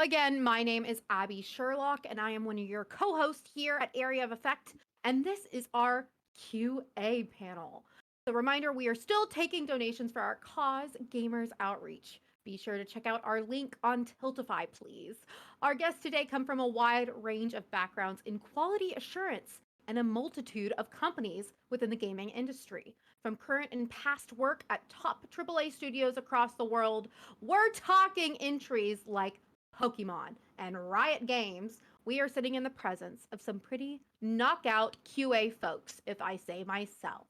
again, my name is Abby Sherlock, and I am one of your co hosts here at Area of Effect. And this is our QA panel. The reminder we are still taking donations for our cause, Gamers Outreach. Be sure to check out our link on Tiltify, please. Our guests today come from a wide range of backgrounds in quality assurance and a multitude of companies within the gaming industry. From current and past work at top AAA studios across the world, we're talking entries like Pokemon and Riot Games. We are sitting in the presence of some pretty knockout QA folks, if I say myself.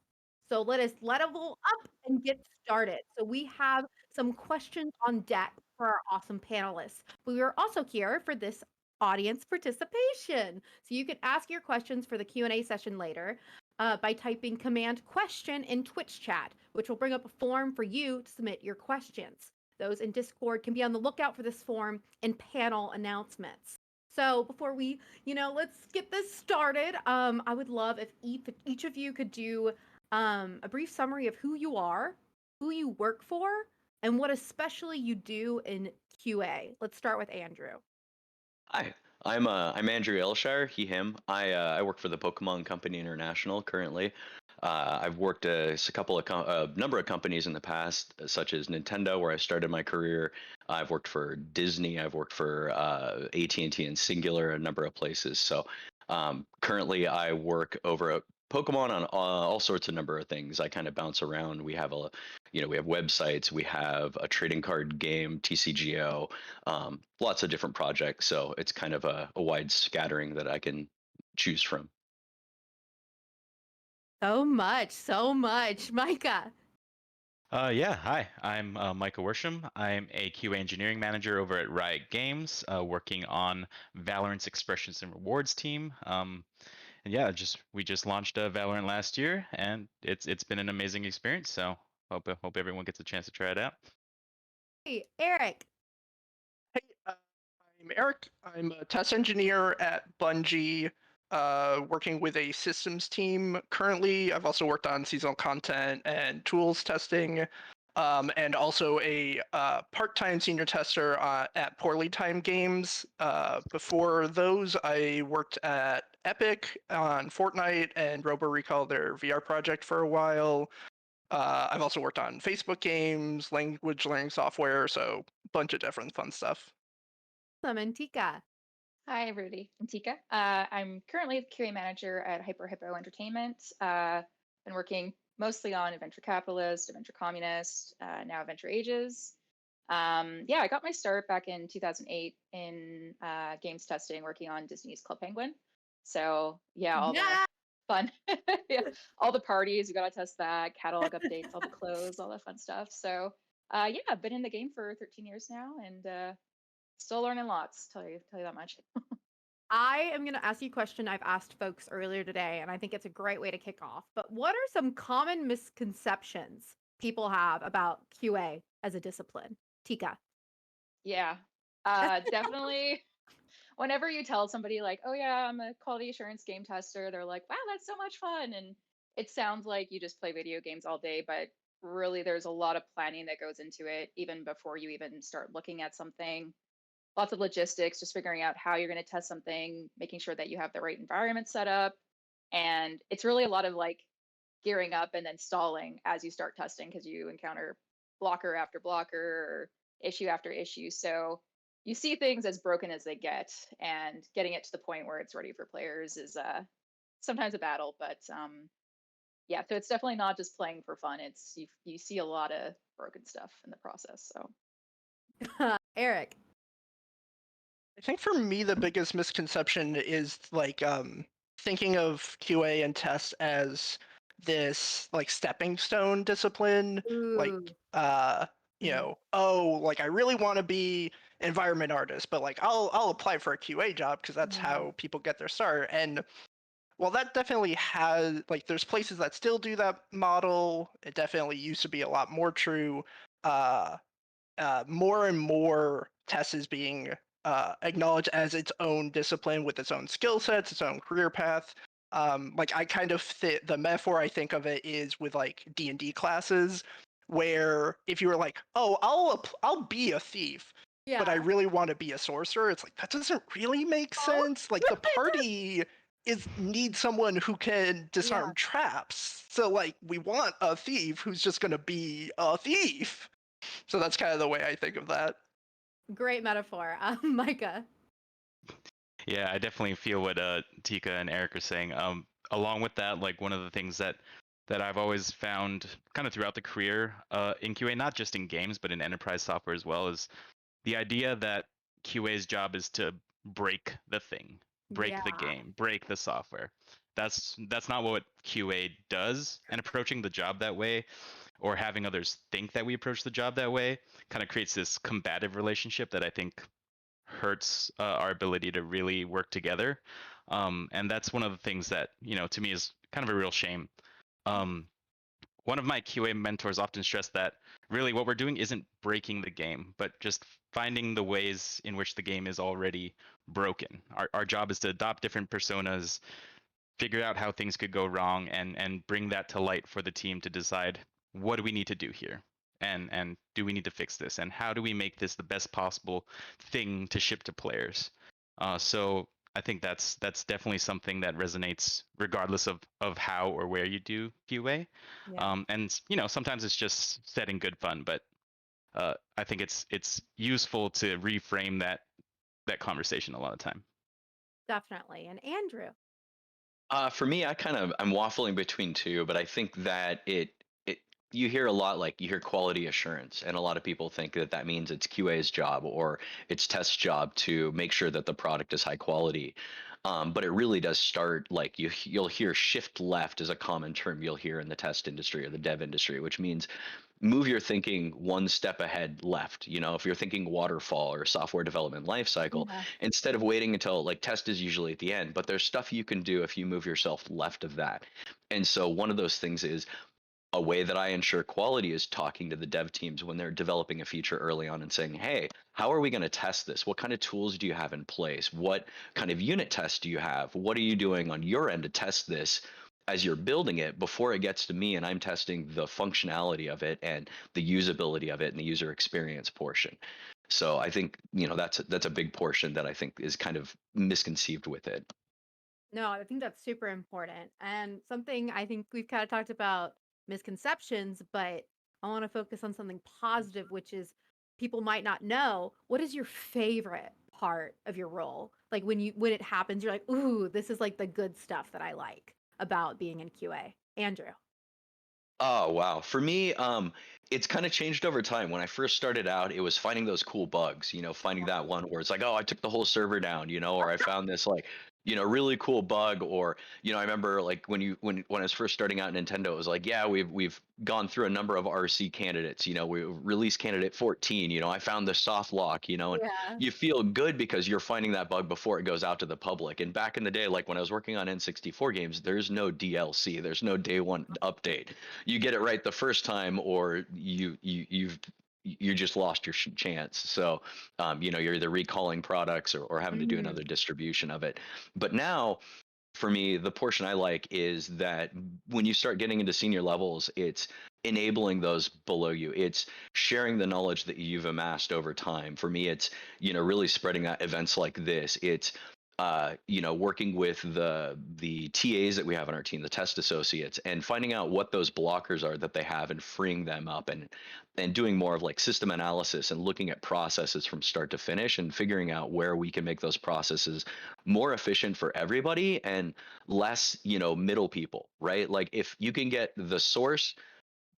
So let us level up and get started. So we have some questions on deck for our awesome panelists. But we are also here for this audience participation. So you can ask your questions for the Q&A session later by typing command question in Twitch chat, which will bring up a form for you to submit your questions. Those in Discord can be on the lookout for this form in panel announcements. So before we, let's get this started. I would love if each of you could do a brief summary of who you are, who you work for, and what especially you do in QA. Let's start with Andrew. Hi, I'm Andrew Elshire, he, him. I work for the Pokemon Company International currently. I've worked a number of companies in the past, such as Nintendo, where I started my career. I've worked for Disney. I've worked for AT&T and Singular, a number of places. So currently, I work over at Pokemon on all sorts of number of things. I kind of bounce around. We have websites. We have a trading card game, TCGO, lots of different projects. So it's kind of a wide scattering that I can choose from. So much. Micah. Yeah, hi. I'm Michael Worsham. I'm a QA engineering manager over at Riot Games, working on Valorant's Expressions and Rewards team. And yeah, we just launched Valorant last year, and it's been an amazing experience. So hope everyone gets a chance to try it out. Hey, Eric. Hey, I'm Eric. I'm a test engineer at Bungie, working with a systems team. Currently, I've also worked on seasonal content and tools testing, and also a part-time senior tester at Poorly Timed Games. Before those, I worked at Epic on Fortnite and Robo Recall, their VR project, for a while. I've also worked on Facebook games, language learning software, so a bunch of different fun stuff. And Tika. Hi, everybody. I'm Tika. I'm currently the QA manager at Hyper Hippo Entertainment. Been working mostly on Adventure Capitalist, Adventure Communist, now Adventure Ages. I got my start back in 2008 in games testing, working on Disney's Club Penguin. So all the fun, all the parties, we got to test that, catalog updates, all the clothes, all that fun stuff. So I've been in the game for 13 years now, and still learning lots, tell you that much. I am going to ask you a question I've asked folks earlier today, and I think it's a great way to kick off. But what are some common misconceptions people have about QA as a discipline? Tika. Yeah, definitely. Whenever you tell somebody like, oh yeah, I'm a quality assurance game tester, they're like, wow, that's so much fun. And it sounds like you just play video games all day, but really there's a lot of planning that goes into it, even before you even start looking at something. Lots of logistics, just figuring out how you're going to test something, making sure that you have the right environment set up. And it's really a lot of like gearing up and then stalling as you start testing, because you encounter blocker after blocker or issue after issue. So you see things as broken as they get, and getting it to the point where it's ready for players is sometimes a battle. But so it's definitely not just playing for fun. It's you see a lot of broken stuff in the process. So Eric. I think for me, the biggest misconception is like thinking of QA and test as this like stepping stone discipline. Like Ooh. like I really want to be an environment artist, but like I'll apply for a QA job because that's how people get their start. And well, that definitely has like there's places that still do that model. It definitely used to be a lot more true. More and more test is being acknowledged as its own discipline with its own skill sets, its own career path. Like I kind of the metaphor I think of it is with like D&D classes, where if you were like, oh, I'll be a thief, but I Yeah. really want to be a sorcerer. It's like that doesn't really make sense. Like the party needs someone who can disarm traps. So like we want a thief who's just gonna be a thief. So that's kind of the way I think of that. Great metaphor. Micah. Yeah, I definitely feel what Tika and Eric are saying. Along with that, like one of the things that I've always found kind of throughout the career in QA, not just in games but in enterprise software as well, is the idea that QA's job is to break the thing, break the Yeah. game, break the software. That's not what QA does, and approaching the job that way or having others think that we approach the job that way kind of creates this combative relationship that I think hurts our ability to really work together. And that's one of the things that, to me is kind of a real shame. One of my QA mentors often stressed that really what we're doing isn't breaking the game, but just finding the ways in which the game is already broken. Our job is to adopt different personas, figure out how things could go wrong, and bring that to light for the team to decide what do we need to do here, and do we need to fix this, and how do we make this the best possible thing to ship to players. So I think that's definitely something that resonates regardless of how or where you do QA. Yeah. And sometimes it's just setting good fun, but I think it's useful to reframe that conversation a lot of time. Definitely. And Andrew. For me, I'm waffling between two, but I think that it you hear a lot, like you hear quality assurance, and a lot of people think that that means it's QA's job or it's test's job to make sure that the product is high quality. But it really does start, like you'll hear shift left is a common term you'll hear in the test industry or the dev industry, which means move your thinking one step ahead left. If you're thinking waterfall or software development lifecycle, Yeah. instead of waiting until, like, test is usually at the end, but there's stuff you can do if you move yourself left of that. And so one of those things is a way that I ensure quality is talking to the dev teams when they're developing a feature early on and saying, hey, how are we going to test this? What kind of tools do you have in place? What kind of unit tests do you have? What are you doing on your end to test this as you're building it before it gets to me and I'm testing the functionality of it and the usability of it and the user experience portion? So I think, that's a big portion that I think is kind of misconceived with it. No, I think that's super important. And something I think we've kind of talked about misconceptions, but I want to focus on something positive, which is people might not know what is your favorite part of your role? Like when it happens, you're like, ooh, this is like the good stuff that I like about being in QA. Andrew. Oh, wow. For me, it's kind of changed over time. When I first started out, it was finding those cool bugs, finding that one where it's like, oh, I took the whole server down, or I found this, like, really cool bug. Or, I remember, like, when I was first starting out at Nintendo, it was like, yeah, we've gone through a number of RC candidates, we released candidate 14, I found the soft lock, and Yeah. you feel good because you're finding that bug before it goes out to the public. And back in the day, like when I was working on N64 games, there's no DLC, there's no day one update. You get it right the first time, or you just lost your chance. So you're either recalling products or having to do another Mm. distribution of it. But now, for me, the portion I like is that when you start getting into senior levels, it's enabling those below you. It's sharing the knowledge that you've amassed over time. For me, it's really spreading out events like this. It's working with the TAs that we have on our team, the test associates, and finding out what those blockers are that they have and freeing them up, and doing more of like system analysis and looking at processes from start to finish and figuring out where we can make those processes more efficient for everybody and less, middle people, right? Like if you can get the source,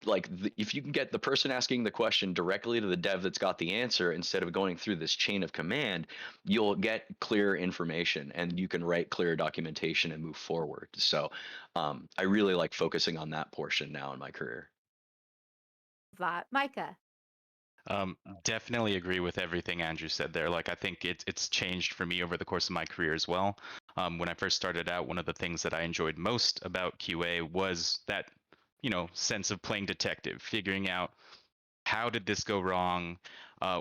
like if you can get the person asking the question directly to the dev that's got the answer instead of going through this chain of command, you'll get clear information and you can write clear documentation and move forward. So I really like focusing on that portion now in my career. That Micah. Definitely agree with everything Andrew said there. Like I think it's changed for me over the course of my career as well. When I first started out, one of the things that I enjoyed most about QA was that sense of playing detective, figuring out how did this go wrong,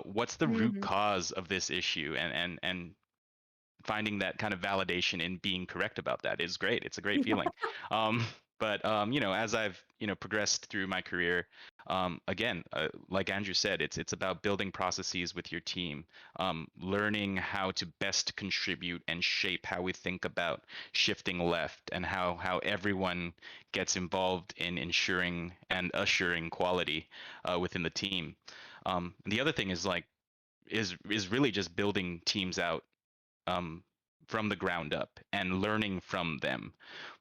what's the root Mhm. cause of this issue, and finding that kind of validation in being correct about that is great. It's a great feeling. But as I've progressed through my career, Again, like Andrew said, it's about building processes with your team, learning how to best contribute and shape how we think about shifting left, and how everyone gets involved in ensuring and assuring quality within the team. And the other thing is is really just building teams out um, from the ground up and learning from them.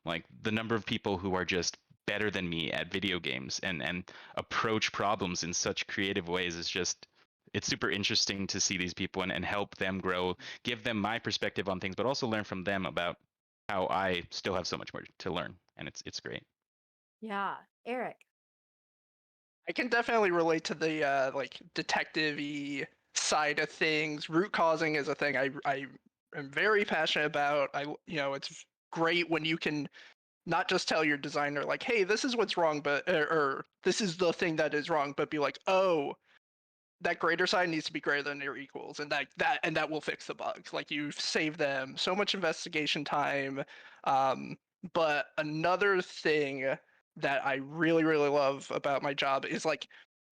Like the number of people who are just better than me at video games and approach problems in such creative ways is just, it's super interesting to see these people and help them grow, give them my perspective on things, but also learn from them about how I still have so much more to learn. And it's great. Yeah. Eric. I can definitely relate to the like detective-y side of things. Root causing is a thing I am very passionate about. It's great when you can not just tell your designer like, hey, this is what's wrong, but or this is the thing that is wrong, but be like, oh, that greater side needs to be greater than their equals, and that will fix the bugs. Like you've saved them so much investigation time. Um, but another thing that I really really love about my job is like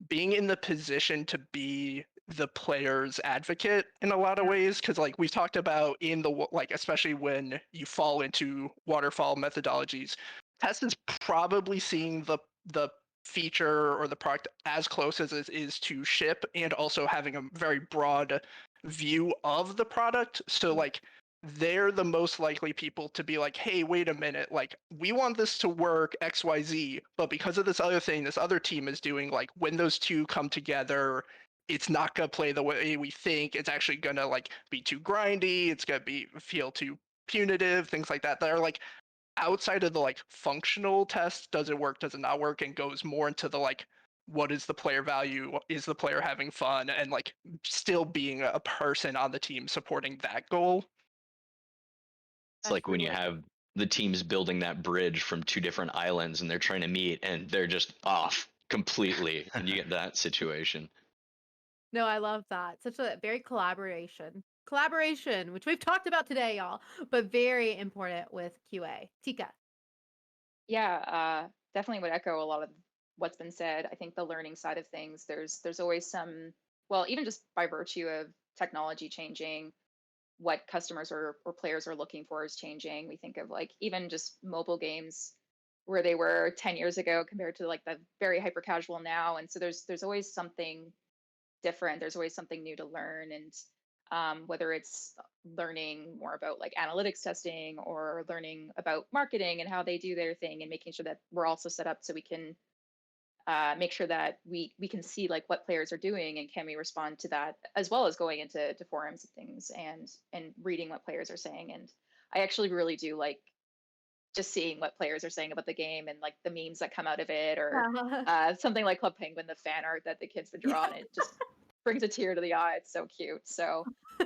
being in the position to be the player's advocate in a lot of ways, because like we've talked about in the like especially when you fall into waterfall methodologies, test is probably seeing the feature or the product as close as it is to ship, and also having a very broad view of the product. So like they're the most likely people to be like, hey, wait a minute, like we want this to work XYZ, but because of this other thing this other team is doing, like when those two come together, it's not gonna play the way we think. It's actually gonna like be too grindy, it's gonna be feel too punitive, things like that are like outside of the like functional test, does it work, does it not work, and goes more into the like what is the player value, is the player having fun, and like still being a person on the team supporting that goal. It's That's like when you really have the teams building that bridge from two different islands and they're trying to meet and they're just off completely, and you get that situation. No, I love that. Such a very collaboration, which we've talked about today, y'all, but very important with QA. Tika. Yeah, definitely would echo a lot of what's been said. I think the learning side of things, there's always some, well, even just by virtue of technology changing, what customers or players are looking for is changing. We think of like even just mobile games where they were 10 years ago compared to like the very hyper casual now. And so there's always something different. There's always something new to learn. And whether it's learning more about like analytics testing or learning about marketing and how they do their thing and making sure that we're also set up so we can make sure that we can see like what players are doing and can we respond to that, as well as going into forums and things and reading what players are saying. And I actually really do like just seeing what players are saying about the game and like the memes that come out of it, or something like Club Penguin, the fan art that the kids would draw, and it just brings a tear to the eye. It's so cute. So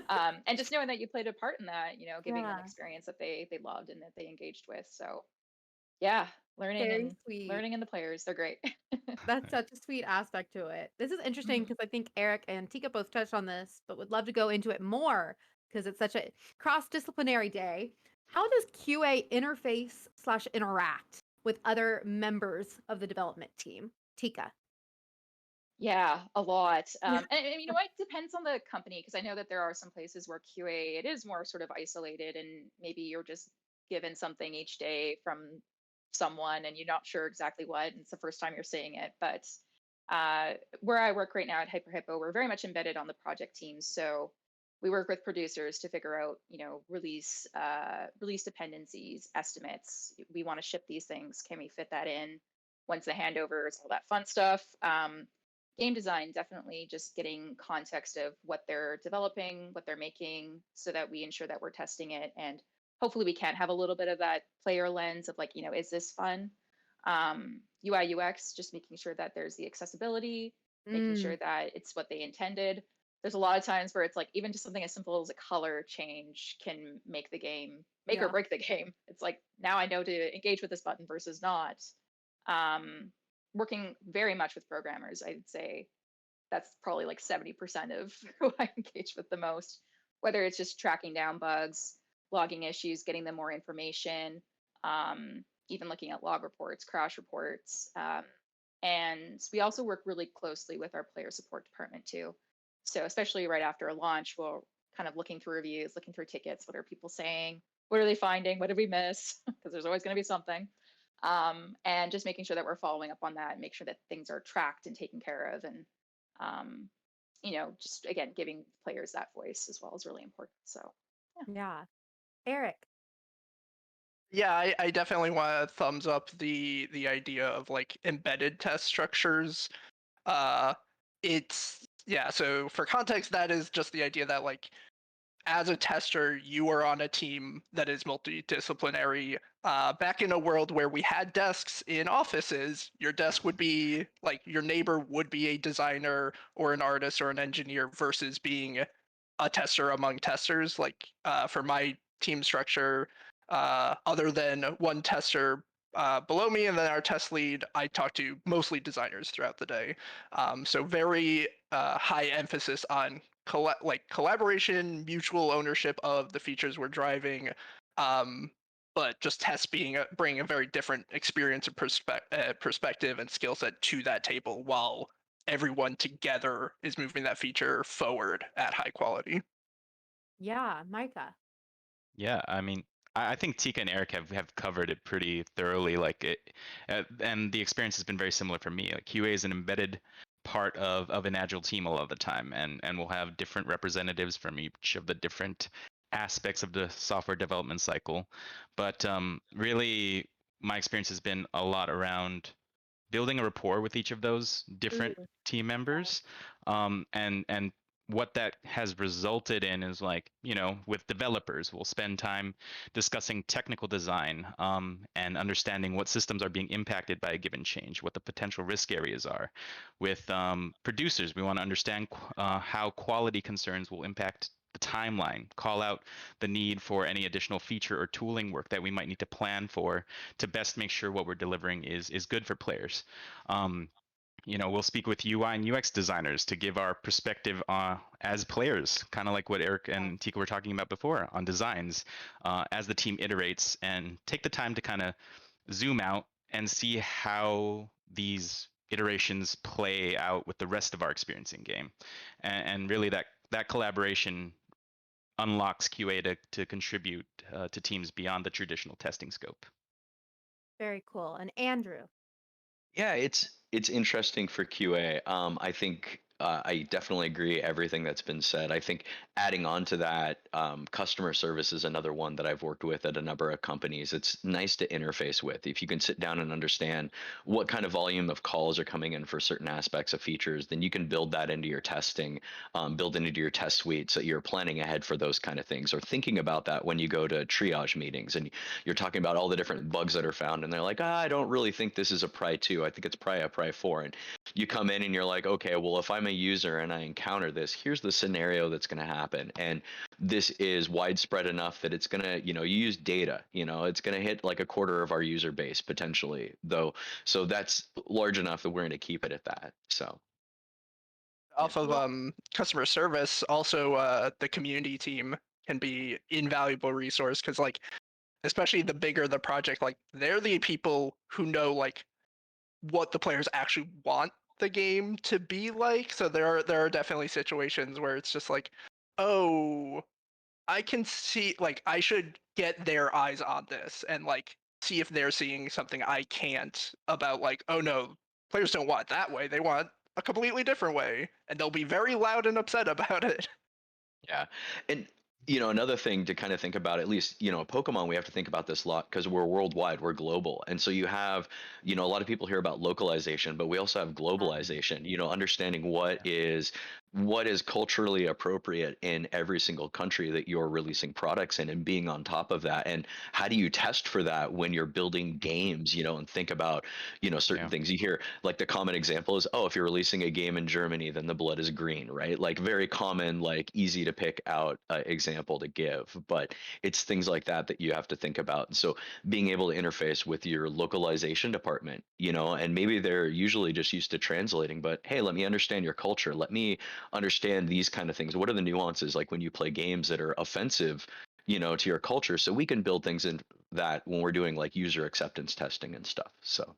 and just knowing that you played a part in that, giving them Yeah. experience that they loved and that they engaged with. So yeah, Very sweet. learning in the players, they're great. That's such a sweet aspect to it. This is interesting Mhm. because I think Eric and Tika both touched on this, but would love to go into it more because it's such a cross-disciplinary day. How does QA interface slash interact with other members of the development team? Tika. Yeah, a lot. And you know what? It depends on the company, because I know that there are some places where QA it is more sort of isolated, and maybe you're just given something each day from someone, and you're not sure exactly what, and it's the first time you're seeing it. But where I work right now at Hyper Hippo, we're very much embedded on the project teams, so we work with producers to figure out, release dependencies, estimates. We want to ship these things. Can we fit that in? When's the handovers? All that fun stuff. Game design, definitely just getting context of what they're developing, what they're making, so that we ensure that we're testing it. And hopefully we can have a little bit of that player lens of like, is this fun? UI UX, just making sure that there's the accessibility, making Mm, sure that it's what they intended. There's a lot of times where it's like even just something as simple as a color change can make the game, make or yeah. break the game. It's like now I know to engage with this button versus not. Um, Working very much with programmers, I'd say that's probably like 70% of who I engage with the most, whether it's just tracking down bugs, logging issues, getting them more information, even looking at log reports, crash reports, And we also work really closely with our player support department too. So especially right after a launch, we'll kind of looking through reviews, looking through tickets. What are people saying? What are they finding? What did we miss? Because there's always going to be something. And just making sure that we're following up on that and make sure that things are tracked and taken care of. And, just again, giving players that voice as well is really important. So, Yeah. Eric. Yeah, I definitely want to thumbs up the idea of like embedded test structures. It's yeah, so for context, that is just the idea that like as a tester, you are on a team that is multidisciplinary. Back in a world where we had desks in offices, your desk would be like your neighbor would be a designer or an artist or an engineer versus being a tester among testers. Like for my team structure, other than one tester below me and then our test lead, I talk to mostly designers throughout the day. So very high emphasis on collaboration, mutual ownership of the features we're driving, but just tests bringing a very different experience and perspective and skill set to that table while everyone together is moving that feature forward at high quality. Yeah, Micah. Yeah, I mean, I think Tika and Eric have covered it pretty thoroughly. Like and the experience has been very similar for me. Like QA is an embedded part of an agile team a lot of the time, and we'll have different representatives from each of the different aspects of the software development cycle. But really, my experience has been a lot around building a rapport with each of those different Ooh. team members, and what that has resulted in is like, with developers, we'll spend time discussing technical design, and understanding what systems are being impacted by a given change, what the potential risk areas are. With producers, we want to understand how quality concerns will impact the timeline, call out the need for any additional feature or tooling work that we might need to plan for to best make sure what we're delivering is good for players. We'll speak with UI and UX designers to give our perspective as players, kind of like what Eric and Tika were talking about before on designs, as the team iterates, and take the time to kind of zoom out and see how these iterations play out with the rest of our experience in game. And really that collaboration unlocks QA to contribute to teams beyond the traditional testing scope. Very cool. And Andrew. Yeah, it's interesting for QA. I think I definitely agree everything that's been said. I think adding on to that, customer service is another one that I've worked with at a number of companies. It's nice to interface with. If you can sit down and understand what kind of volume of calls are coming in for certain aspects of features, then you can build that into your testing, build it into your test suite so you're planning ahead for those kind of things or thinking about that when you go to triage meetings and you're talking about all the different bugs that are found and they're like, I don't really think this is a Pry 2. I think it's probably a Pry 4. And you come in and you're like, okay, well, if I'm a user and I encounter this, here's the scenario that's going to happen. And this is widespread enough that it's going to, you use data, it's going to hit like a quarter of our user base potentially, though. So that's large enough that we're going to keep it at that. So Off of customer service, also the community team can be invaluable resource because like especially the bigger the project, like they're the people who know like what the players actually want the game to be like. So there are definitely situations where it's just like, oh, I can see like I should get their eyes on this and like see if they're seeing something I can't about like, oh no, players don't want it that way. They want a completely different way. And they'll be very loud and upset about it. yeah. And another thing to kind of think about, at least, Pokemon, we have to think about this a lot because we're worldwide, we're global. And so you have, a lot of people hear about localization, but we also have globalization, understanding what is culturally appropriate in every single country that you're releasing products in and being on top of that. And how do you test for that when you're building games, and think about, certain things you hear, like the common example is, oh, if you're releasing a game in Germany, then the blood is green, right? Like very common, like easy to pick out example to give, but it's things like that you have to think about. And so being able to interface with your localization department, and maybe they're usually just used to translating, but hey, let me understand your culture. Let me understand these kind of things. What are the nuances like when you play games that are offensive, to your culture, so we can build things in that when we're doing like user acceptance testing and stuff. So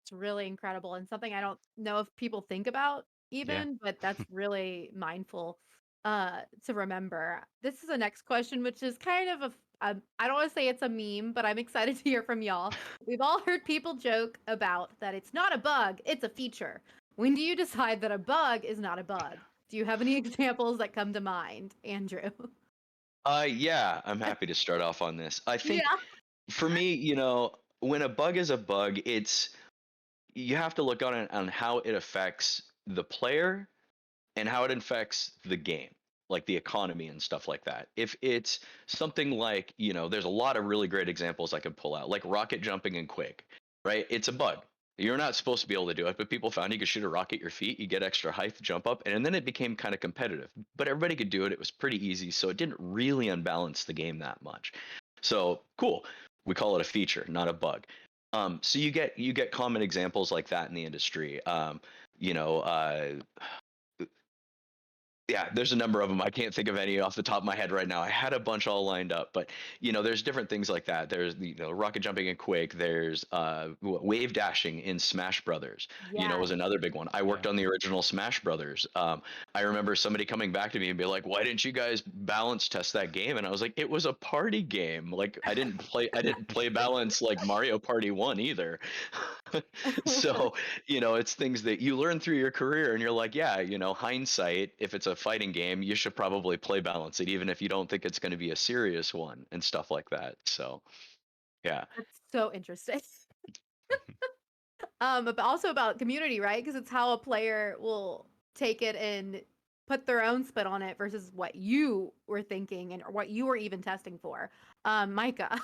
It's really incredible and something I don't know if people think about even, but that's really mindful to remember. This is the next question, which is kind of I don't want to say it's a meme, but I'm excited to hear from y'all. We've all heard people joke about that it's not a bug, it's a feature. When do you decide that a bug is not a bug? Do you have any examples that come to mind, Andrew? Yeah, I'm happy to start off on this. I think Yeah. for me, when a bug is a bug, you have to look on it on how it affects the player and how it affects the game, like the economy and stuff like that. If it's something like, there's a lot of really great examples I could pull out, like rocket jumping in Quake, right? It's a bug. You're not supposed to be able to do it, but people found you could shoot a rocket at your feet, you get extra height, jump up, and then it became kind of competitive. But everybody could do it. It was pretty easy, so it didn't really unbalance the game that much. So cool. We call it a feature, not a bug. So you get common examples like that in the industry. You know, yeah, there's a number of them. I can't think of any off the top of my head right now. I had a bunch all lined up, but there's different things like that. There's rocket jumping in Quake. There's wave dashing in Smash Brothers. Yeah. Was another big one. I worked on the original Smash Brothers. I remember somebody coming back to me and be like, "Why didn't you guys balance test that game?" And I was like, "It was a party game. Like I didn't play balance like Mario Party 1 either." So it's things that you learn through your career and you're like, yeah, hindsight, if it's a fighting game, you should probably play balance it, even if you don't think it's going to be a serious one and stuff like that. So, yeah. That's so interesting. But also about community, right? Because it's how a player will take it and put their own spin on it versus what you were thinking and or what you were even testing for. Micah.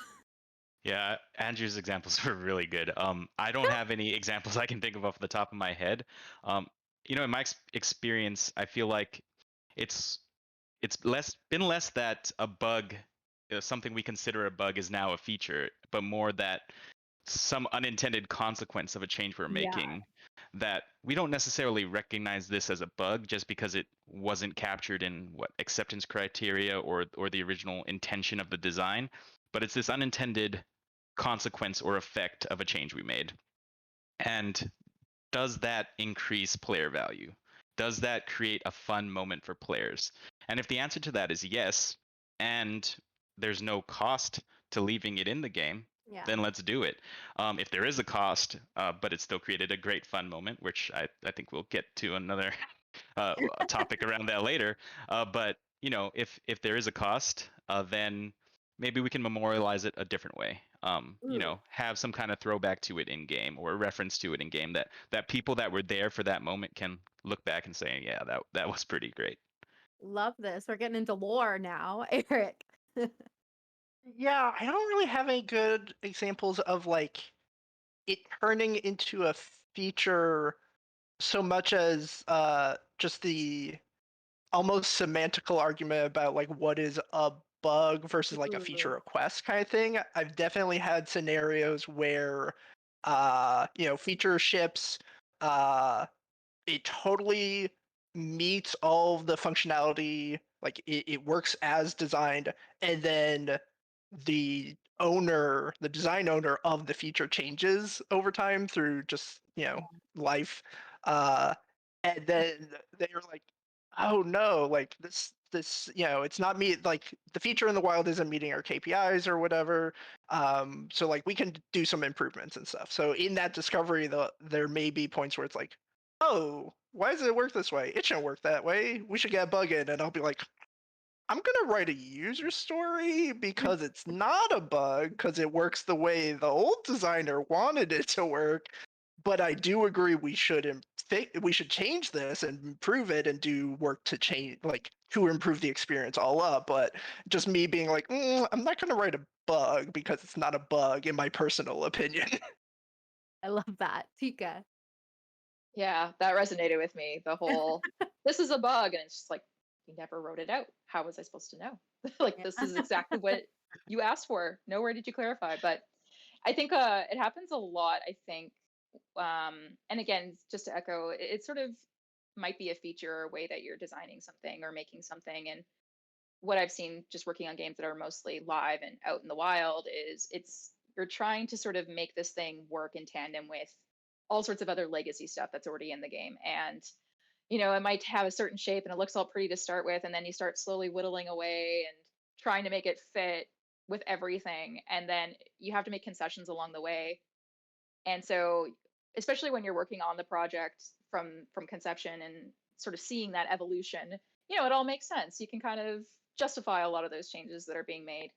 Yeah, Andrew's examples were really good. I don't have any examples I can think of off the top of my head. In my experience, I feel like it's been less that a bug, something we consider a bug, is now a feature, but more that some unintended consequence of a change we're Yeah. making, that we don't necessarily recognize this as a bug just because it wasn't captured in what acceptance criteria or the original intention of the design, but it's this unintended consequence or effect of a change we made. And does that increase player value? Does that create a fun moment for players? And if the answer to that is yes, and there's no cost to leaving it in the game, Yeah. then let's do it. If there is a cost, but it still created a great fun moment, which I think we'll get to another topic around that later. But if there is a cost, then maybe we can memorialize it a different way. Ooh. Have some kind of throwback to it in game or a reference to it in game that people that were there for that moment can look back and say, yeah, that was pretty great. Love this. We're getting into lore now. Eric. Yeah, I don't really have any good examples of like it turning into a feature so much as just the almost semantical argument about like what is a bug versus like a feature Ooh. request kind of thing. I've definitely had scenarios where feature ships it totally meets all of the functionality, like it works as designed, and then the design owner of the feature changes over time through just life, uh and then they're like, oh no, like this it's not me, like the feature in the wild isn't meeting our KPIs or whatever, so like we can do some improvements and stuff. So in that discovery, there may be points where it's like, oh, why does it work this way? It shouldn't work that way. We should get a bug in. And I'll be like, I'm going to write a user story because it's not a bug, because it works the way the old designer wanted it to work. But I do agree we should change this and improve it and do work to change, like to improve the experience all up. But just me being like, I'm not going to write a bug because it's not a bug, in my personal opinion. I love that. Tika. Yeah, that resonated with me. The whole this is a bug, and it's just like you never wrote it out. How was I supposed to know? Like this is exactly what you asked for. Nowhere did you clarify. But I think it happens a lot. I think, and again, just to echo, it sort of might be a feature or a way that you're designing something or making something. And what I've seen just working on games that are mostly live and out in the wild is you're trying to sort of make this thing work in tandem with all sorts of other legacy stuff that's already in the game. And it might have a certain shape and it looks all pretty to start with, and then you start slowly whittling away and trying to make it fit with everything, and then you have to make concessions along the way. And so, especially when you're working on the project from conception and sort of seeing that evolution, it all makes sense. You can kind of justify a lot of those changes that are being made.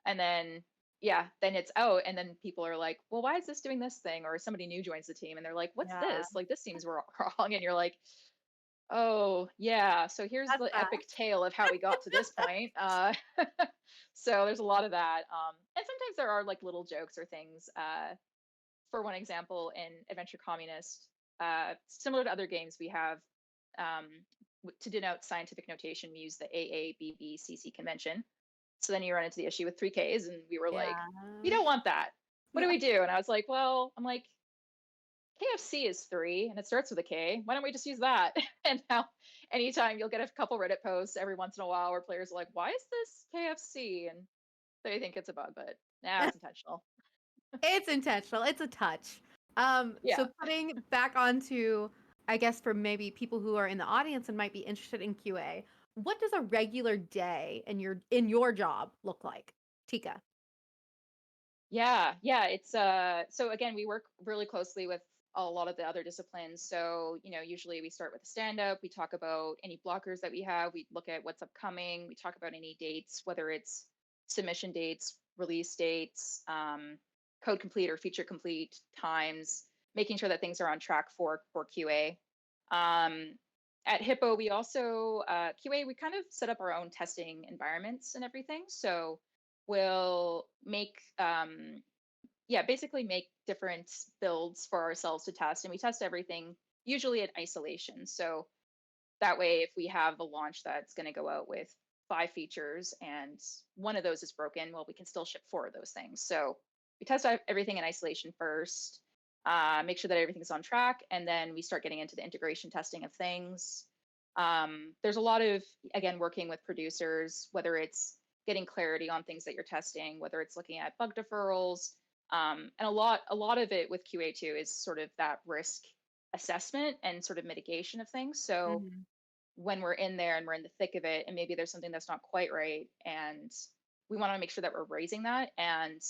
And then then it's out, and then people are like, well, why is this doing this thing? Or somebody new joins the team and they're like, what's Yeah. this? Like, this seems wrong. And you're like, oh yeah, so here's That's the that. epic tale of how we got to this point. So there's a lot of that, and sometimes there are like little jokes or things. For one example, in Adventure Communist, similar to other games, we have to denote scientific notation, we use the AABBCC convention. So then you run into the issue with 3Ks, and we were like, we don't want that. What do we do? And I was like, well, I'm like, KFC is 3 and it starts with a K. Why don't we just use that? And now, anytime you'll get a couple Reddit posts every once in a while where players are like, why is this KFC? And they think it's a bug, but it's intentional. It's intentional. It's a touch. Yeah. So putting back onto, I guess, for maybe people who are in the audience and might be interested in QA, what does a regular day in your job look like, Tika? Yeah, it's so again, we work really closely with a lot of the other disciplines. So, usually we start with a stand up, we talk about any blockers that we have, we look at what's upcoming, we talk about any dates, whether it's submission dates, release dates, code complete or feature complete times, making sure that things are on track for QA. At Hippo, we also QA, we kind of set up our own testing environments and everything. So we'll make basically make different builds for ourselves to test, and we test everything usually in isolation. So that way, if we have a launch that's going to go out with 5 features and one of those is broken, well, we can still ship 4 of those things. So we test everything in isolation first, make sure that everything's on track, and then we start getting into the integration testing of things. There's a lot of, again, working with producers, whether it's getting clarity on things that you're testing, whether it's looking at bug deferrals, and a lot of it with QA2 is sort of that risk assessment and sort of mitigation of things. So when we're in there and we're in the thick of it, and maybe there's something that's not quite right, and we want to make sure that we're raising that. And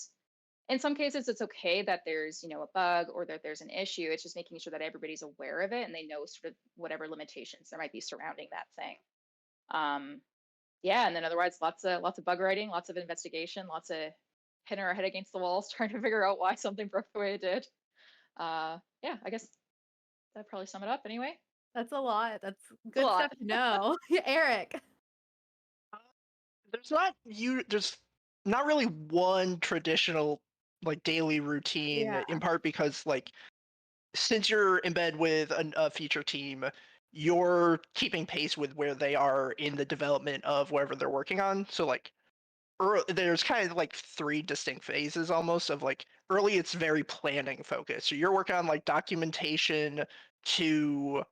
in some cases, it's okay that there's a bug or that there's an issue. It's just making sure that everybody's aware of it and they know sort of whatever limitations there might be surrounding that thing. And then otherwise, lots of bug writing, lots of investigation, lots of hitting our head against the walls, trying to figure out why something broke the way it did. I guess that'd probably sum it up anyway. That's a lot. That's good stuff to know. Eric. There's not really one traditional like daily routine, in part because like since you're in bed with a feature team, you're keeping pace with where they are in the development of whatever they're working on. So like there's kind of like 3 distinct phases almost of like early, it's very planning focused. So you're working on like documentation to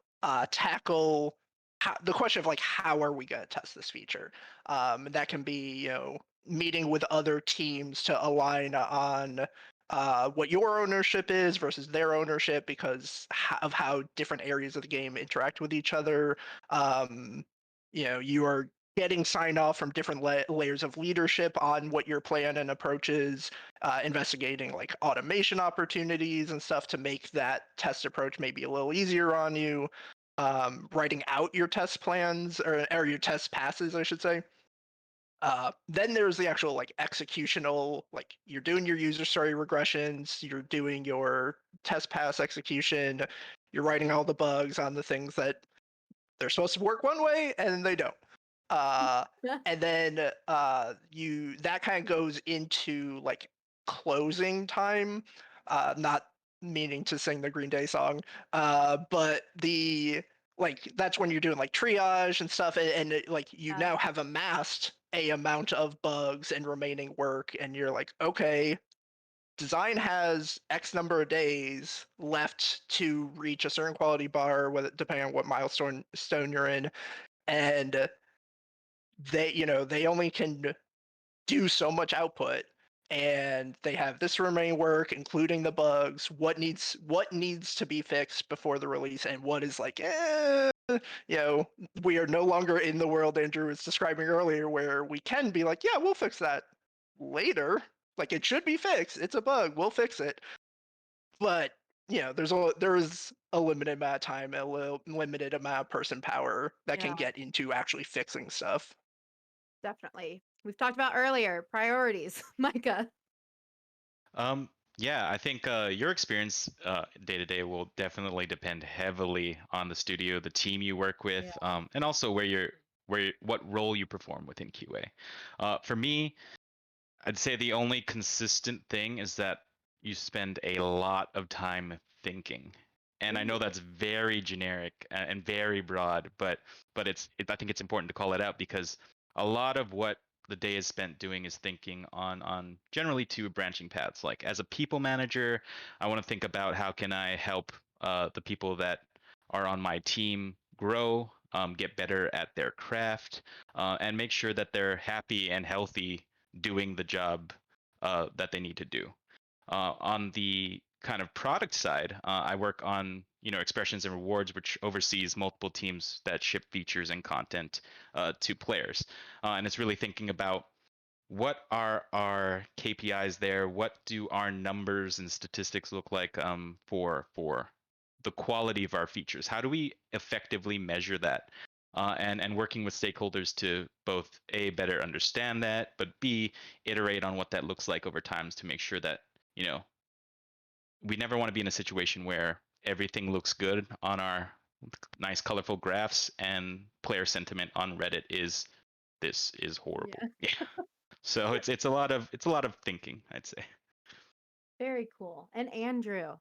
tackle the question of like how are we going to test this feature. That can be meeting with other teams to align on what your ownership is versus their ownership because of how different areas of the game interact with each other. You are getting signed off from different layers of leadership on what your plan and approach is, investigating like automation opportunities and stuff to make that test approach maybe a little easier on you, writing out your test plans or your test passes, I should say. Then there's the actual like executional, like you're doing your user story regressions, you're doing your test pass execution, you're writing all the bugs on the things that they're supposed to work one way and they don't. And then that kind of goes into like closing time, not meaning to sing the Green Day song, but that's when you're doing like triage and stuff, and like you now have amassed a amount of bugs and remaining work, and you're like, okay, design has X number of days left to reach a certain quality bar, depending on what milestone you're in, and they only can do so much output, and they have this remaining work, including the bugs, what needs to be fixed before the release, and what is like, we are no longer in the world Andrew was describing earlier, where we can be like, yeah, we'll fix that later. Like, it should be fixed. It's a bug. We'll fix it. But there's a limited amount of time, a limited amount of person power that can get into actually fixing stuff. Definitely. We've talked about earlier priorities. Micah. Yeah, I think your experience day to day will definitely depend heavily on the studio, the team you work with, and also what role you perform within QA. For me, I'd say the only consistent thing is that you spend a lot of time thinking. And I know that's very generic and very broad, but I think it's important to call it out because a lot of what the day is spent doing is thinking on generally two branching paths. Like as a people manager, I want to think about how can I help the people that are on my team grow, get better at their craft, and make sure that they're happy and healthy doing the job that they need to do. On the kind of product side, I work on expressions and rewards, which oversees multiple teams that ship features and content to players, and it's really thinking about what are our KPIs there, what do our numbers and statistics look like for the quality of our features, how do we effectively measure that, and working with stakeholders to both A, better understand that, but B, iterate on what that looks like over time to make sure that, we never want to be in a situation where everything looks good on our nice colorful graphs and player sentiment on Reddit is this is horrible. Yeah. So it's a lot of thinking, I'd say. Very cool. And Andrew.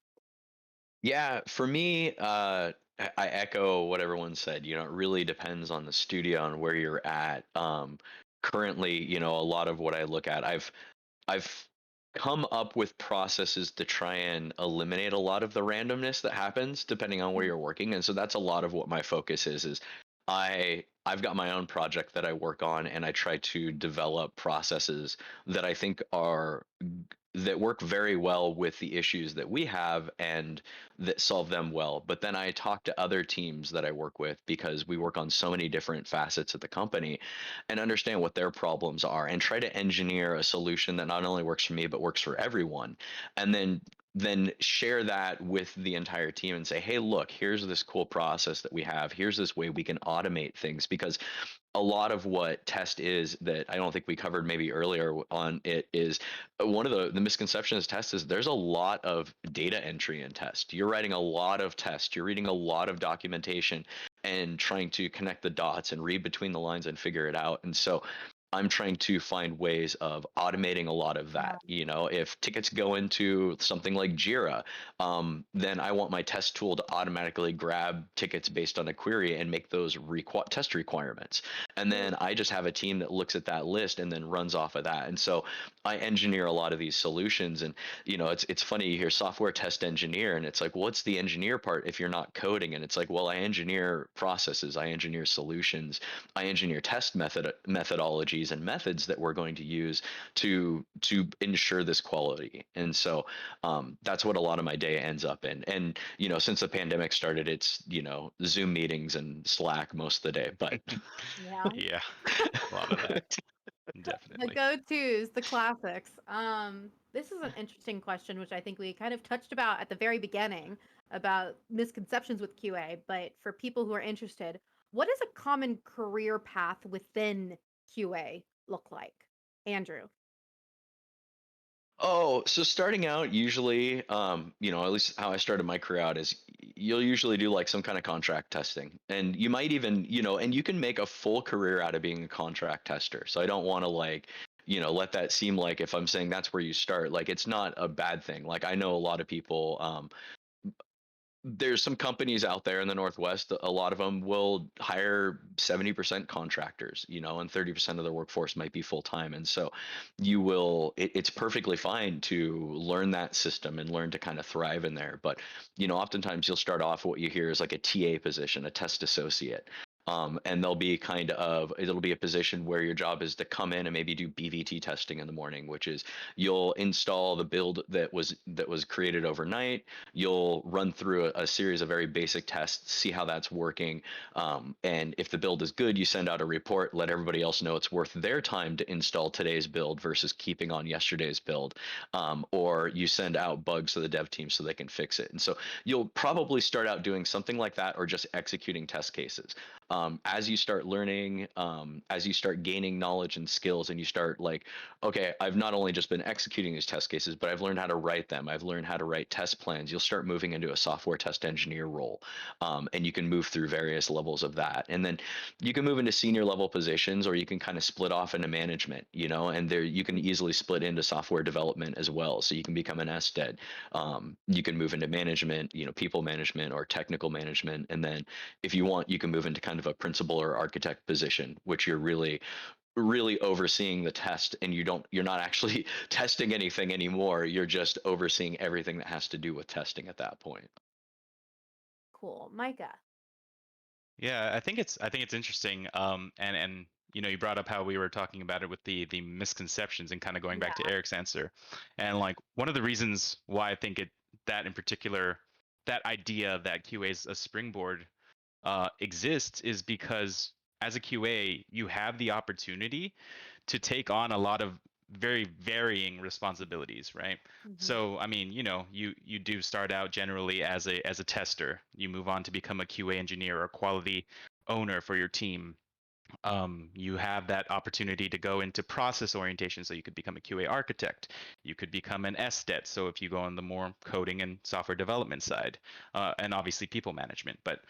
Yeah, for me, I echo what everyone said. It really depends on the studio and where you're at. Currently, a lot of what I look at, I've come up with processes to try and eliminate a lot of the randomness that happens depending on where you're working, and so that's a lot of what my focus is. I've got my own project that I work on, and I try to develop processes that I think that work very well with the issues that we have and that solve them well. But then I talk to other teams that I work with because we work on so many different facets of the company and understand what their problems are and try to engineer a solution that not only works for me but works for everyone. And then share that with the entire team and say, hey, look, here's this cool process that we have. Here's this way we can automate things, because a lot of what test is that I don't think we covered maybe earlier on it is one of the misconceptions test is there's a lot of data entry in test. You're writing a lot of tests, you're reading a lot of documentation and trying to connect the dots and read between the lines and figure it out. And so I'm trying to find ways of automating a lot of that. If tickets go into something like Jira, then I want my test tool to automatically grab tickets based on a query and make those test requirements. And then I just have a team that looks at that list and then runs off of that. And so I engineer a lot of these solutions. And it's funny, you hear software test engineer, and it's like, what's the engineer part if you're not coding? And it's like, well, I engineer processes, I engineer solutions, I engineer test methodologies and methods that we're going to use to ensure this quality. And so that's what a lot of my day ends up in. And since the pandemic started, it's Zoom meetings and Slack most of the day. But Yeah, a lot of that. Definitely. The go-tos, the classics. This is an interesting question, which I think we kind of touched about at the very beginning about misconceptions with QA. But for people who are interested, what does a common career path within QA look like? Andrew. Oh, so starting out, usually, at least how I started my career out is you'll usually do like some kind of contract testing. And you might even, and you can make a full career out of being a contract tester. So I don't want to let that seem like if I'm saying that's where you start, like it's not a bad thing. Like I know a lot of people, there's some companies out there in the Northwest, a lot of them will hire 70% contractors, and 30% of their workforce might be full time. And so it's perfectly fine to learn that system and learn to kind of thrive in there. But, oftentimes you'll start off, what you hear is like a TA position, a test associate. And it'll be a position where your job is to come in and maybe do BVT testing in the morning, which is you'll install the build that was created overnight. You'll run through a series of very basic tests, see how that's working, and if the build is good, you send out a report, let everybody else know it's worth their time to install today's build versus keeping on yesterday's build, or you send out bugs to the dev team so they can fix it. And so you'll probably start out doing something like that, or just executing test cases. As you start learning, as you start gaining knowledge and skills, and you start like, okay, I've not only just been executing these test cases, but I've learned how to write them. I've learned how to write test plans. You'll start moving into a software test engineer role, and you can move through various levels of that. And then you can move into senior level positions, or you can kind of split off into management, and there you can easily split into software development as well. So you can become an SDED. You can move into management, people management or technical management. And then if you want, you can move into kind of a principal or architect position, which you're really overseeing the test, and you're not actually testing anything anymore. You're just overseeing everything that has to do with testing at that point. Cool. Micah. Yeah, I think it's interesting. And you brought up how we were talking about it with the misconceptions, and kind of going back to Yeah. Eric's answer. And like one of the reasons why I think that in particular, that idea that QA is a springboard exists, is because as a QA, you have the opportunity to take on a lot of very varying responsibilities, right? Mhm. So, I mean, you do start out generally as a tester. You move on to become a QA engineer or quality owner for your team. You have that opportunity to go into process orientation, so you could become a QA architect. You could become an SDET, so if you go on the more coding and software development side, and obviously people management. But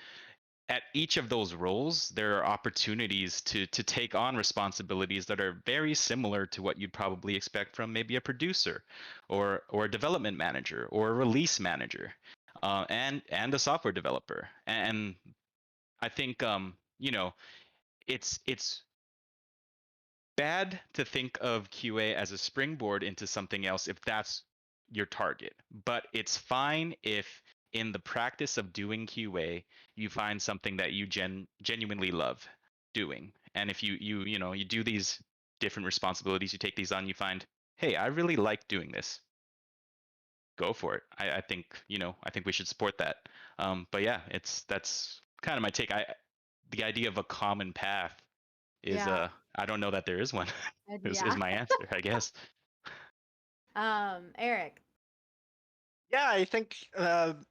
at each of those roles, there are opportunities to take on responsibilities that are very similar to what you'd probably expect from maybe a producer, or a development manager, or a release manager, and a software developer. And I think it's bad to think of QA as a springboard into something else if that's your target. But it's fine if in the practice of doing QA, you find something that you genuinely love doing. And if you do these different responsibilities, you take these on, you find, hey, I really like doing this. Go for it. I think I think we should support that. But yeah, that's kind of my take. The idea of a common path is Yeah. I don't know that there is one. is Yeah. my answer, I guess. Eric. Yeah, I think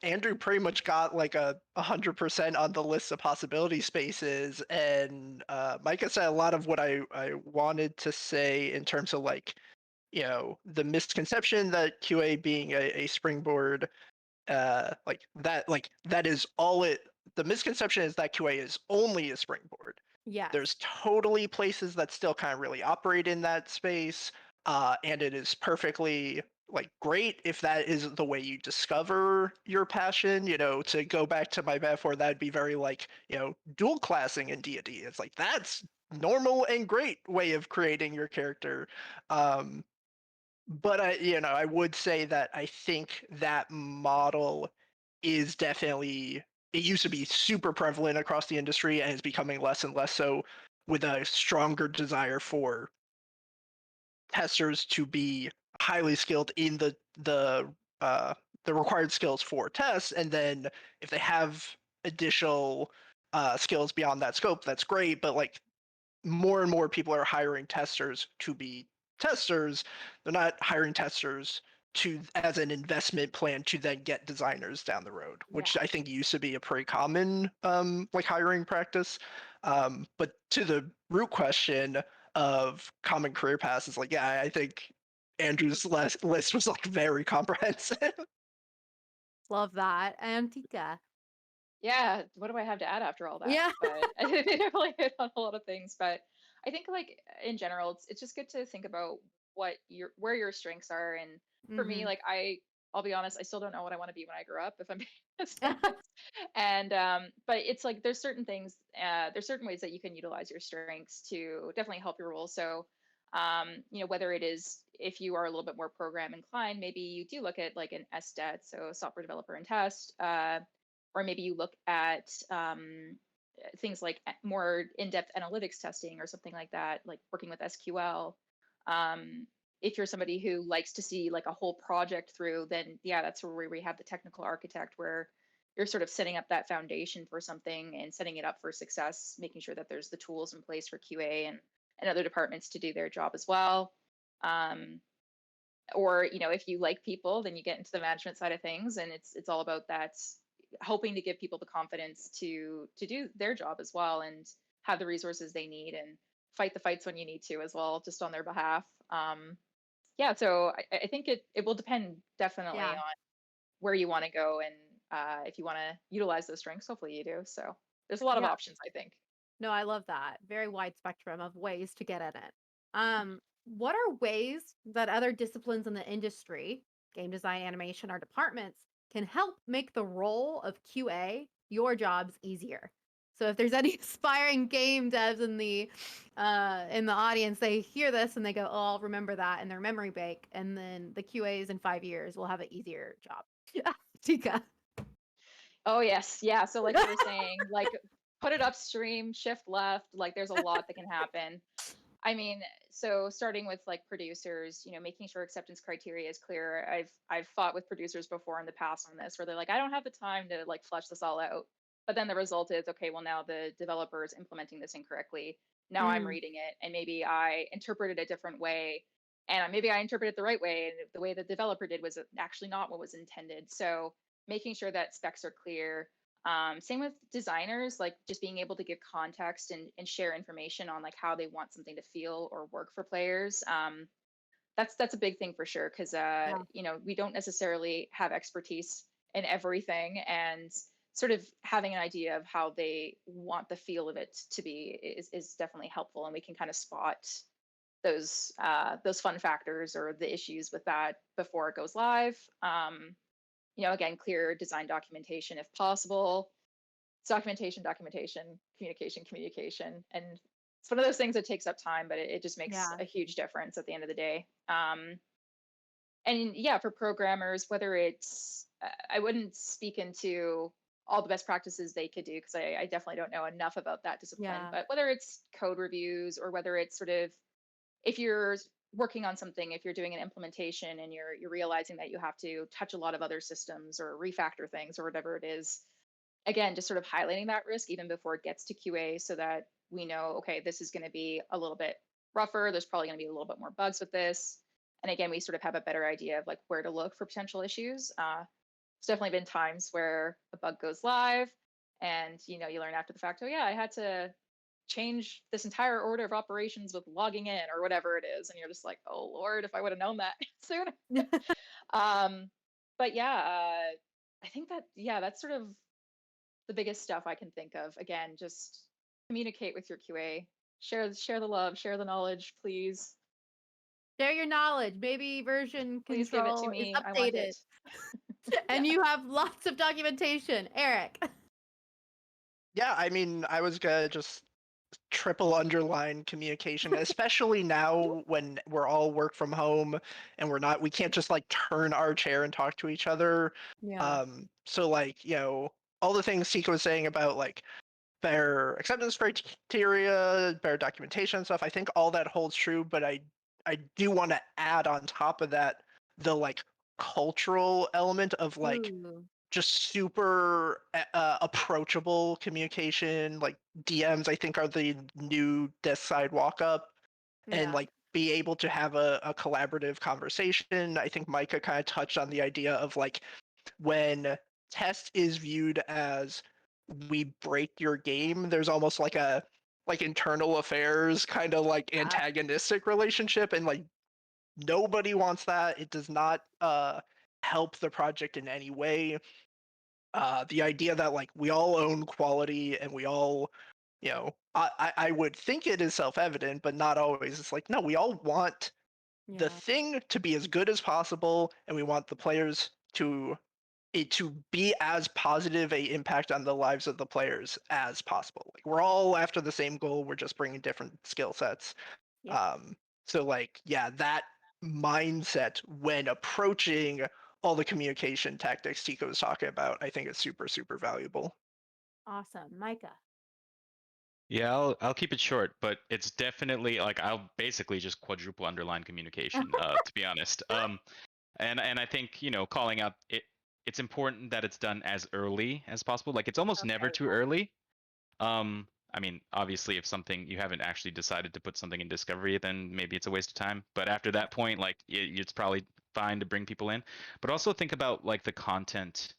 Andrew pretty much got like 100% on the list of possibility spaces, and Micah said a lot of what I wanted to say in terms of like, the misconception that QA being a springboard, like that is all it. The misconception is that QA is only a springboard. Yes. There's totally places that still kind of really operate in that space, and it is perfectly like great if that is the way you discover your passion. To go back to my metaphor, that'd be very like dual classing in D&D. It's like that's normal and great way of creating your character. But I would say that I think that model is definitely, it used to be super prevalent across the industry and is becoming less and less so, with a stronger desire for testers to be highly skilled in the required skills for tests, and then if they have additional skills beyond that scope, that's great. But like more and more people are hiring testers to be testers. They're not hiring testers to as an investment plan to then get designers down the road, which Yeah. I think used to be a pretty common like hiring practice. But to the root question of common career paths, is like, yeah, I think Andrew's list was like very comprehensive. Love that. Antika. Yeah, what do I have to add after all that? Yeah. But I think I really hit on a lot of things. But I think like in general, it's just good to think about where your strengths are. And for me, Mhm. like I'll be honest, I still don't know what I want to be when I grow up, if I'm being honest. And but it's like there's certain things, there's certain ways that you can utilize your strengths to definitely help your role. So whether it is if you are a little bit more program inclined, maybe you do look at like an SDET, so software developer and test, or maybe you look at things like more in-depth analytics testing or something like that, like working with SQL. If you're somebody who likes to see like a whole project through, then yeah, that's where we have the technical architect, where you're sort of setting up that foundation for something and setting it up for success, making sure that there's the tools in place for QA and other departments to do their job as well. Or if you like people, then you get into the management side of things, and it's all about that, hoping to give people the confidence to do their job as well, and have the resources they need, and fight the fights when you need to as well, just on their behalf. Yeah, so I think it will depend definitely Yeah. on where you want to go, and if you want to utilize those strengths, hopefully you do. So there's a lot of Yeah. options, I think. No, I love that. Very wide spectrum of ways to get in it. What are ways that other disciplines in the industry, game design, animation, or departments, can help make the role of QA, your jobs, easier? So if there's any aspiring game devs in the audience, they hear this and they go, "Oh, I'll remember that in their memory bank," and then the QAs in 5 years will have an easier job. Tika. Oh yes, yeah. So like you were saying, like put it upstream, shift left, like there's a lot that can happen. I mean, so starting with like producers, making sure acceptance criteria is clear. I've fought with producers before in the past on this, where they're like, I don't have the time to like flesh this all out. But then the result is, okay, well now the developer is implementing this incorrectly. Now I'm Mm, reading it, and maybe I interpreted a different way, and maybe I interpreted it the right way, and the way the developer did was actually not what was intended. So making sure that specs are clear. Same with designers, like just being able to give context and share information on like how they want something to feel or work for players. That's a big thing for sure, because yeah. we don't necessarily have expertise in everything, and sort of having an idea of how they want the feel of it to be is definitely helpful, and we can kind of spot those fun factors or the issues with that before it goes live. Again, clear design documentation if possible. It's documentation, communication. And it's one of those things that takes up time, but it just makes Yeah. a huge difference at the end of the day. And yeah, for programmers, whether it's, I wouldn't speak into all the best practices they could do, because I definitely don't know enough about that discipline, Yeah. but whether it's code reviews, or whether it's sort of, if you're working on something, if you're doing an implementation and you're realizing that you have to touch a lot of other systems or refactor things or whatever it is, again, just sort of highlighting that risk even before it gets to QA, so that we know, okay, this is going to be a little bit rougher, there's probably going to be a little bit more bugs with this. And again, we sort of have a better idea of like where to look for potential issues. There's definitely been times where a bug goes live, and you learn after the fact, oh yeah, I had to change this entire order of operations with logging in or whatever it is, and you're just like, oh Lord, if I would have known that sooner. But yeah, I think that, yeah, that's sort of the biggest stuff I can think of. Again, just communicate with your QA, share the love, share the knowledge, please. Share your knowledge. Maybe version Please give it to control is me. I want updated it. and Yeah. you have lots of documentation. Eric. Yeah, I mean, I was gonna just triple underline communication, especially now when we're all work from home and we can't just like turn our chair and talk to each other. Yeah. So like, all the things Sika was saying about like better acceptance criteria, better documentation and stuff, I think all that holds true, but I do want to add on top of that the like cultural element of like Ooh. just super approachable communication. Like DMs, I think, are the new desk side walk up, and Yeah. like be able to have a collaborative conversation. I think Micah kind of touched on the idea of like when test is viewed as we break your game, there's almost like a like internal affairs kind of like antagonistic relationship, and like nobody wants that. It does not help the project in any way. The idea that like we all own quality and we all, I would think it is self-evident, but not always. It's like, no, we all want the Yeah. thing to be as good as possible, and we want the players to it to be as positive a impact on the lives of the players as possible. Like we're all after the same goal, we're just bringing different skill sets. Yep. So like, yeah, that mindset when approaching all the communication tactics Tico was talking about, I think is super, super valuable. Awesome. Micah. Yeah, I'll keep it short, but it's definitely like I'll basically just quadruple underline communication, to be honest. And I think, calling out it's important that it's done as early as possible. Like it's almost never Okay, too early. I mean, obviously if something you haven't actually decided to put something in discovery, then maybe it's a waste of time. But after that point, like it's probably fine to bring people in. But also think about like the content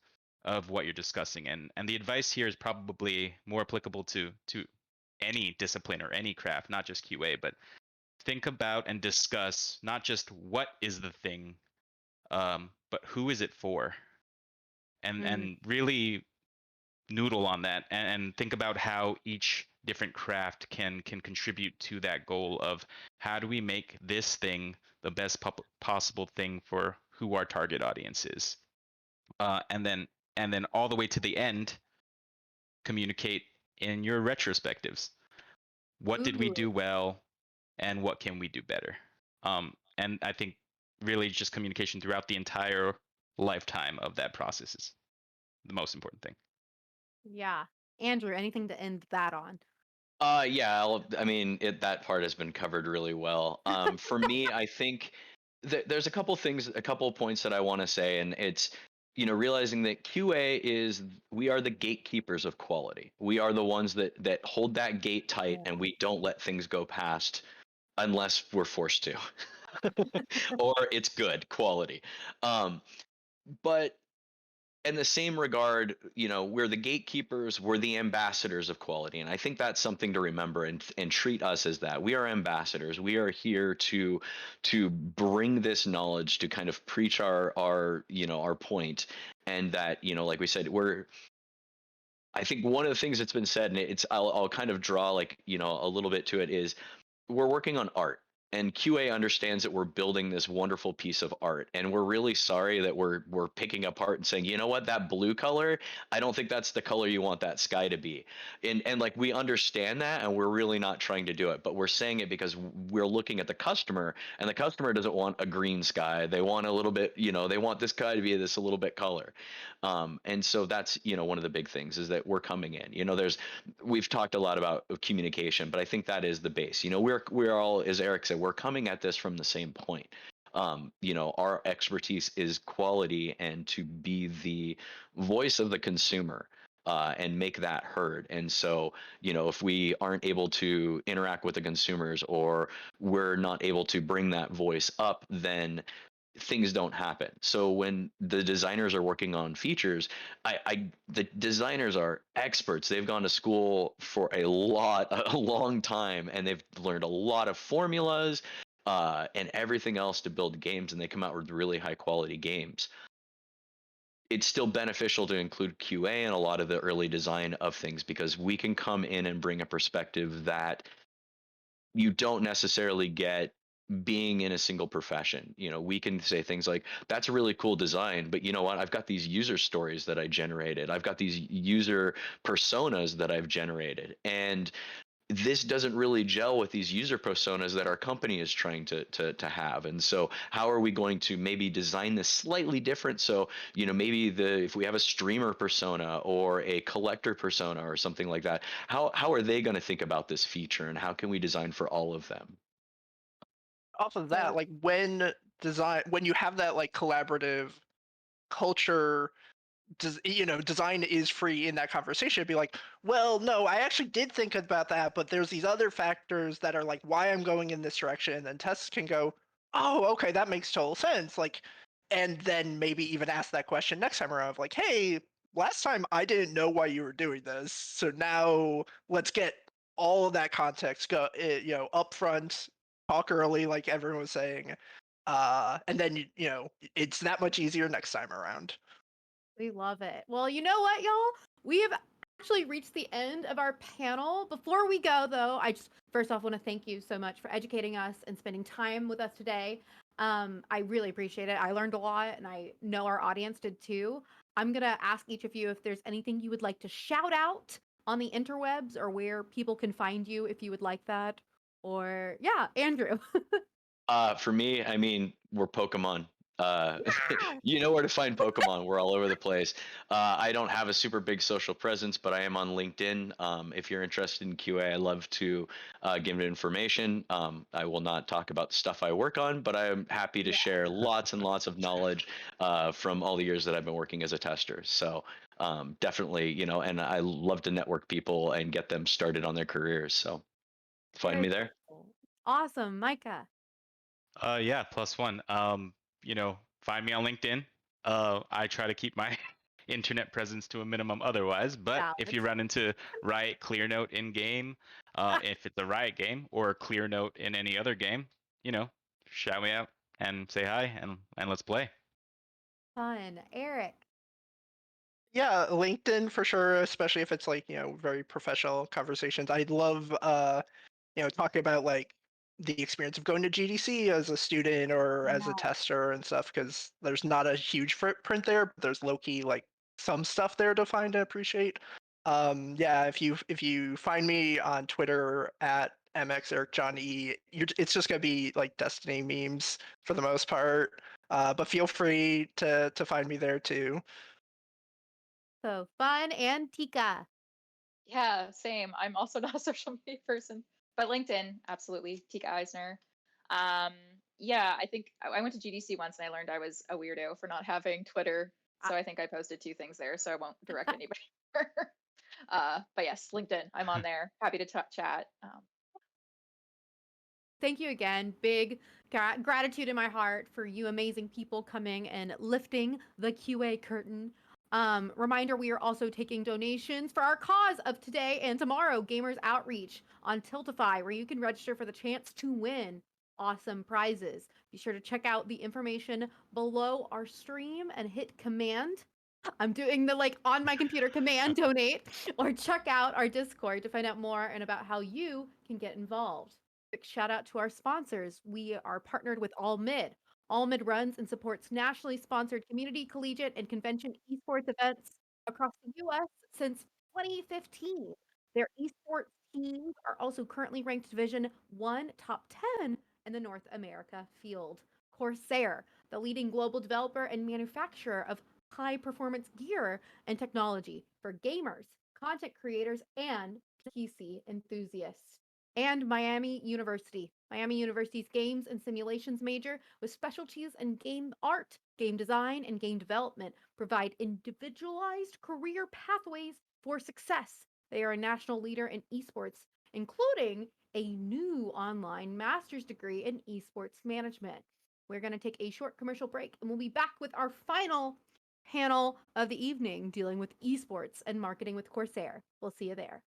of what you're discussing, and the advice here is probably more applicable to any discipline or any craft, not just QA, but think about and discuss not just what is the thing, but who is it for, and Mm, and really noodle on that, and think about how each different craft can contribute to that goal of how do we make this thing the best possible thing for who our target audience is, and then all the way to the end, communicate in your retrospectives. What did we do ooh, well, and what can we do better? And I think really just communication throughout the entire lifetime of that process is the most important thing. yeah. Andrew, anything to end that on? Yeah, I mean, that part has been covered really well. For me, I think there's a couple things, a couple points that I want to say, and it's, realizing that QA we are the gatekeepers of quality. We are the ones that hold that gate tight, Yeah. and we don't let things go past unless we're forced to, or it's good quality. Um, but in the same regard, we're the gatekeepers, we're the ambassadors of quality. And I think that's something to remember and treat us as that. We are ambassadors. We are here to bring this knowledge, to kind of preach our point. And that, like we said, I think one of the things that's been said, and I'll kind of draw like, a little bit to it, is we're working on art, and QA understands that we're building this wonderful piece of art, and we're really sorry that we're picking apart and saying, you know what, that blue color, I don't think that's the color you want that sky to be. And like we understand that, and we're really not trying to do it, but we're saying it because we're looking at the customer, and the customer doesn't want a green sky. They want a little bit, they want this sky to be this a little bit color. And so that's, one of the big things is that we're coming in, we've talked a lot about communication, but I think that is the base. We're all, as Eric said, we're coming at this from the same point. Our expertise is quality and to be the voice of the consumer. And make that heard. And so, if we aren't able to interact with the consumers, or we're not able to bring that voice up, then things don't happen. So when the designers are working on features, the designers are experts. They've gone to school for a long time, and they've learned a lot of formulas and everything else to build games, and they come out with really high quality games. It's still beneficial to include QA in a lot of the early design of things, because we can come in and bring a perspective that you don't necessarily get being in a single profession. We can say things like, that's a really cool design, but you know what, I've got these user stories that I generated, I've got these user personas that I've generated, and this doesn't really gel with these user personas that our company is trying to have. And so how are we going to maybe design this slightly different? So, maybe if we have a streamer persona or a collector persona or something like that, how are they going to think about this feature, and how can we design for all of them? Off of that, So, like when you have that like collaborative culture, design is free in that conversation. It'd be like, well, no, I actually did think about that, but there's these other factors that are like why I'm going in this direction, and tests can go, oh, okay, that makes total sense. Like, and then maybe even ask that question next time around of like, hey, last time I didn't know why you were doing this, so now let's get all of that context up front, talk early, like everyone was saying, and then it's that much easier next time around. we love it. Well, you know what, y'all? We have actually reached the end of our panel. Before we go, though, I just first off want to thank you so much for educating us and spending time with us today. I really appreciate it. I learned a lot, and I know our audience did too. I'm gonna ask each of you if there's anything you would like to shout out on the interwebs, or where people can find you if you would like that. Or yeah, Andrew. For me, I mean, we're Pokemon. You know where to find Pokemon. We're all over the place. I don't have a super big social presence, but I am on LinkedIn. If you're interested in QA, I love to give information. I will not talk about the stuff I work on, but I am happy to Yeah. share lots and lots of knowledge from all the years that I've been working as a tester. So definitely, and I love to network people and get them started on their careers. So find Very me there. cool. Awesome, Micah. Yeah, +1. Find me on LinkedIn. I try to keep my internet presence to a minimum otherwise, but if you Valid. run into Riot ClearNote in game, if it's a Riot game or ClearNote in any other game, shout me out and say hi and let's play. Fun. Eric. Yeah, LinkedIn for sure, especially if it's like, very professional conversations. I'd love talking about like the experience of going to GDC as a student or as a tester and stuff, because there's not a huge footprint there, but there's low-key like some stuff there to find and appreciate. Yeah, if you find me on Twitter at MXEricJohnE, it's just gonna be like Destiny memes for the most part. But feel free to find me there too. So fun and Tika. Yeah, same. I'm also not a social media person, but LinkedIn, absolutely. Tika Eisner. Um, yeah, I think I went to GDC once and I learned I was a weirdo for not having Twitter. So I think I posted 2 things there, so I won't direct anybody. But yes, LinkedIn. I'm on there. Happy to chat. Thank you again. Big gratitude in my heart for you amazing people coming and lifting the QA curtain. Reminder, we are also taking donations for our cause of today and tomorrow, Gamers Outreach on Tiltify, where you can register for the chance to win awesome prizes. Be sure to check out the information below our stream and hit command. I'm doing the like on my computer command donate, or check out our Discord to find out more and about how you can get involved. Big shout out to our sponsors. We are partnered with AllMid. AllMid runs and supports nationally sponsored community, collegiate, and convention esports events across the US since 2015. Their esports teams are also currently ranked Division 1 top 10 in the North America field. Corsair, the leading global developer and manufacturer of high performance gear and technology for gamers, content creators, and PC enthusiasts. And Miami University. Miami University's games and simulations major with specialties in game art, game design, and game development provide individualized career pathways for success. They are a national leader in esports, including a new online master's degree in esports management. We're going to take a short commercial break and we'll be back with our final panel of the evening dealing with esports and marketing with Corsair. We'll see you there.